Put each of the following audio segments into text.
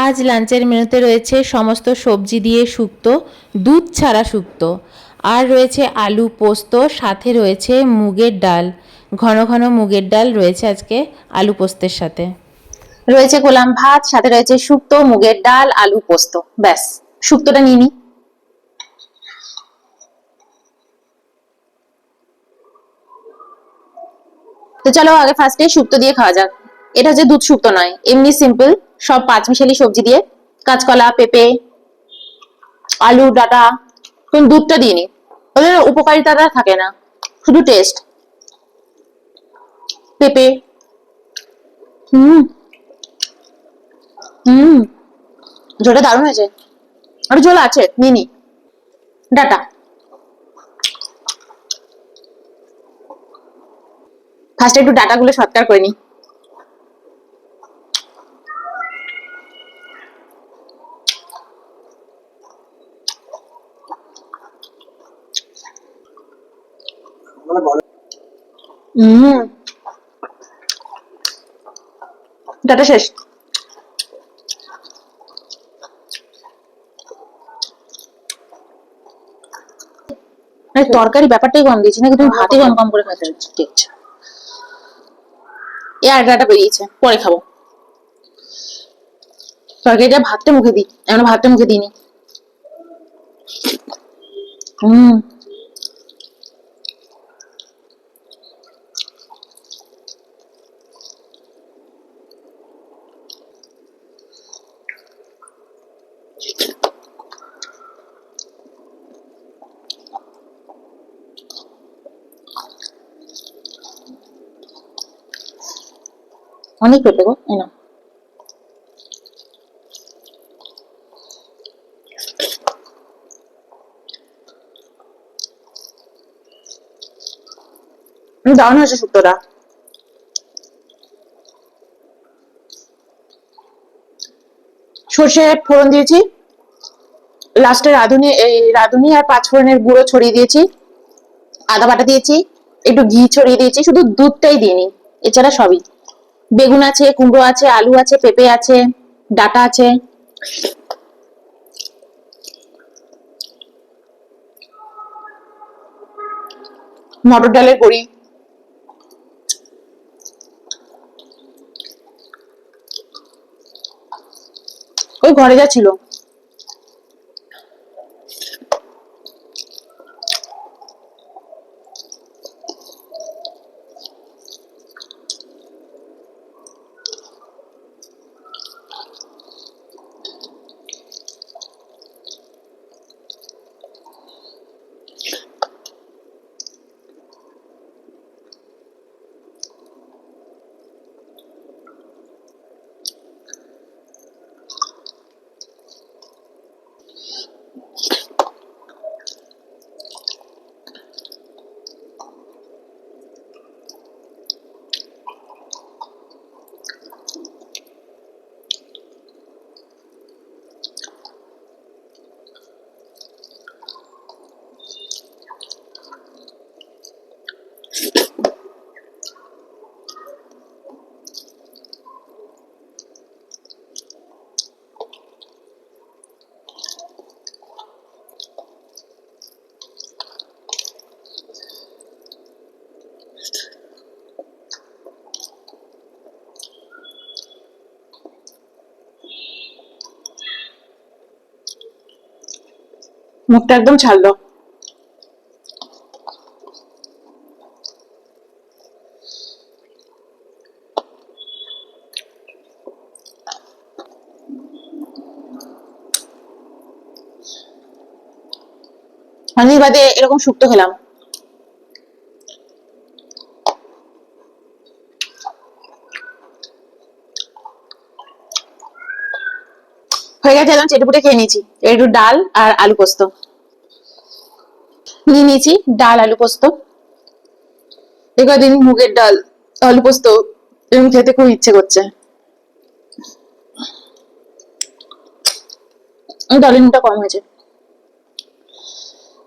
আজ লাঞ্চের মেনুতে রয়েছে সমস্ত সবজি দিয়ে শুক্তো, দুধ ছাড়া শুক্তো, আর রয়েছে আলু পোস্ত, সাথে রয়েছে মুগের ডাল। ঘন ঘন মুগের ডাল রয়েছে আজকে আলু পোস্তের সাথে। রয়েছে গোলাম ভাত, সাথে রয়েছে শুক্তো, মুগের ডাল, আলু পোস্ত। ব্যাস, শুক্তোটা নিয়ে নি। তো চলো আগে ফার্স্টে শুক্তো দিয়ে খাওয়া যাক। এটা হচ্ছে দুধ শুক্তো নয়, এমনি সিম্পল সব পাঁচমিশালি সবজি দিয়ে, কাঁচকলা, পেঁপে, আলু, ডাটা। তুমি দুধটা দিয়ে নি, ওদের উপকারিতাটা থাকে না, শুধু টেস্ট। পেঁপে, হুম হুম, ঝোলটা দারুণ হয়েছে। আর ঝোল আছে, নিয়ে নি। ডাটা, ফার্স্টে একটু ডাটা গুলো সৎকার করে নি। হুম, ডাটা শেষ। তরকারি ব্যাপারটাই কম দিয়েছি নাকি তুমি ভাতই কম কম করে খাতে হচ্ছে? ঠিক আছে, এই আর ডাটা বেরিয়েছে, পরে খাবো। তরকারিটা ভাতটা মুখে দিই, এমন ভাতটা মুখে দিইনি। হুম, অনেক পেঁপে গো, এই নাও। দারুণ হয়েছে শুক্তোটা। সর্ষে ফোড়ন দিয়েছি, লাস্টে রাঁধুনি আর পাঁচফোড়নের গুঁড়ো ছড়িয়ে দিয়েছি, আদা বাটা দিয়েছি, একটু ঘি ছড়িয়ে দিয়েছি, শুধু দুধটাই দিইনি, এছাড়া সবই। বেগুন আছে, কুমড়ো আছে, আলু আছে, পেঁপে আছে, ডাটা আছে। মটর ডালের বড়ি, ওই ঘরে যা ছিল। মুখটা একদম ছাড়লো। অনেক বাদে এরকম শুক্তো খেলাম। হয়ে গেছে, একদম চেটেপুটে খেয়ে নিয়েছি। একটু ডাল আর আলু পোস্ত নিয়ে নিয়েছি, ডাল আলু পোস্ত। এবার মুগের ডাল আলু পোস্ত এরকম খেতে খুব ইচ্ছে করছে। ডালের নুনটা কম হয়েছে,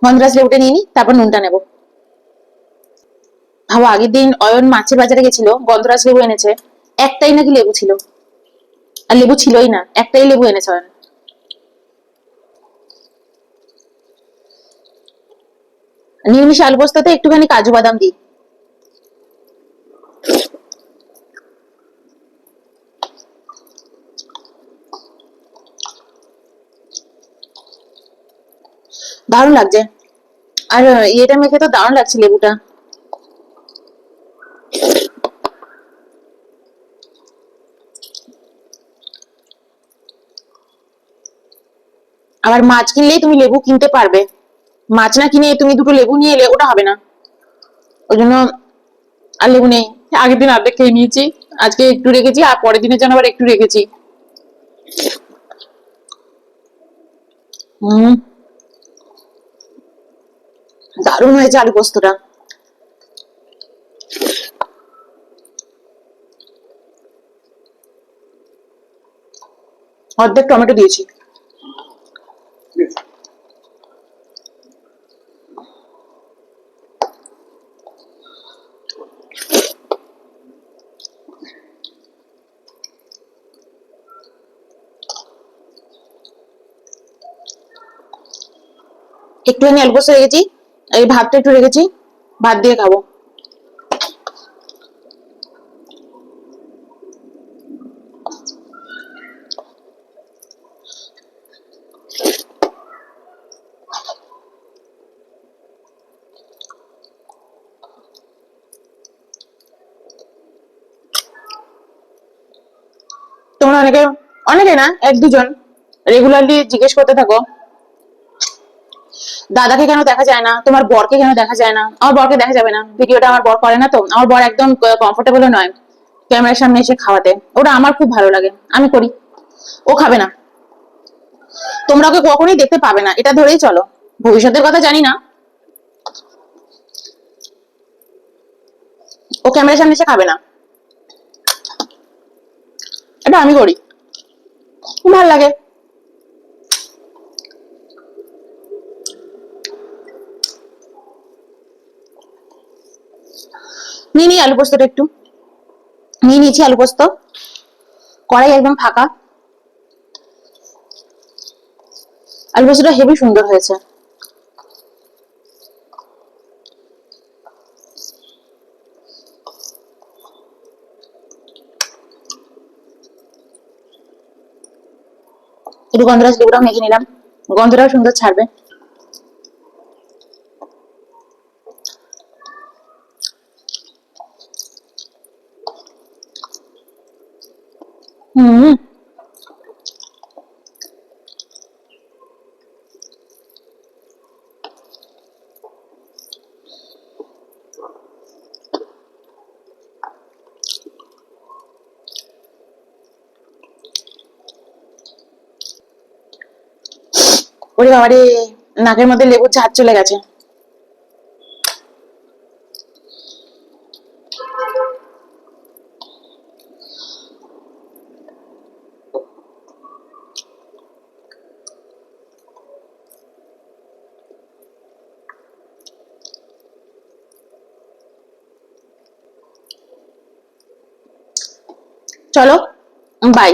গন্ধরাজ লেবুটা নিয়ে নি, তারপর নুনটা নেবো। ভাবো, আগের দিন অয়ন মাছের বাজারে গেছিল, গন্ধরাজ লেবু এনেছে, একটাই নাকি লেবু ছিল। আর লেবু ছিলই না, একটাই লেবু এনেছে। নিরামিষ আলু পোস্ততে একটুখানি কাজু বাদাম দিই। দারুণ লাগছে। আর এটা মেখে তো দারুণ লাগছে লেবুটা। আবার মাছ কিনলেই তুমি লেবু কিনতে পারবে, মাছ না কিনে তুমি দুটো লেবু নিয়ে এলে ওটা হবে না, ওই জন্য আর লেবু নেই। আগের দিন অর্ধেক খেয়ে নিয়েছি, আজকে একটু রেখেছি, আর পরের দিনের জন্য আবার একটু রেখেছি। হম, দারুণ হয়েছে আলু পোস্তটা। অর্ধেক টমেটো দিয়েছি। একটুখানি আলু পোস্ত রেখেছি, এই ভাতটা একটু রেখেছি, ভাত দিয়ে খাবো। তোমরা অনেকে, অনেকে না, এক দুজন রেগুলারলি জিজ্ঞেস করতে থাকো, দাদাকে কেন দেখা যায় না, তোমার বরকে কেন দেখা যায় না। আমার বরকে দেখা যাবে না, ভিডিওটা আমার বর করে না, তো আমার বর একদম কমফোর্টেবল নয় ক্যামেরার সামনে এসে খাওয়াতে। ওটা আমার খুব ভালো লাগে, আমি করি, ও খাবে না। তোমরা ওকে কখনোই দেখতে পাবে না, এটা ধরেই চলো। ভবিষ্যতের কথা জানি না, ও ক্যামেরার সামনে এসে খাবে না, এটা আমি করি, খুব ভালো লাগে। নিয়ে নিই আলু পোস্তটা, একটু নিয়ে নিয়েছি আলু পোস্ত, কড়াই একদম ফাঁকা। আলু পোস্তটা হেবি সুন্দর হয়েছে। একটু গন্ধরাজ লেবুটাও মেখে নিলাম, গন্ধটাও সুন্দর ছাড়বে। হম, ওরে বাবারে, নাকের মধ্যে লেবুর ঝাঁজ চলে গেছে। চলো, বাই।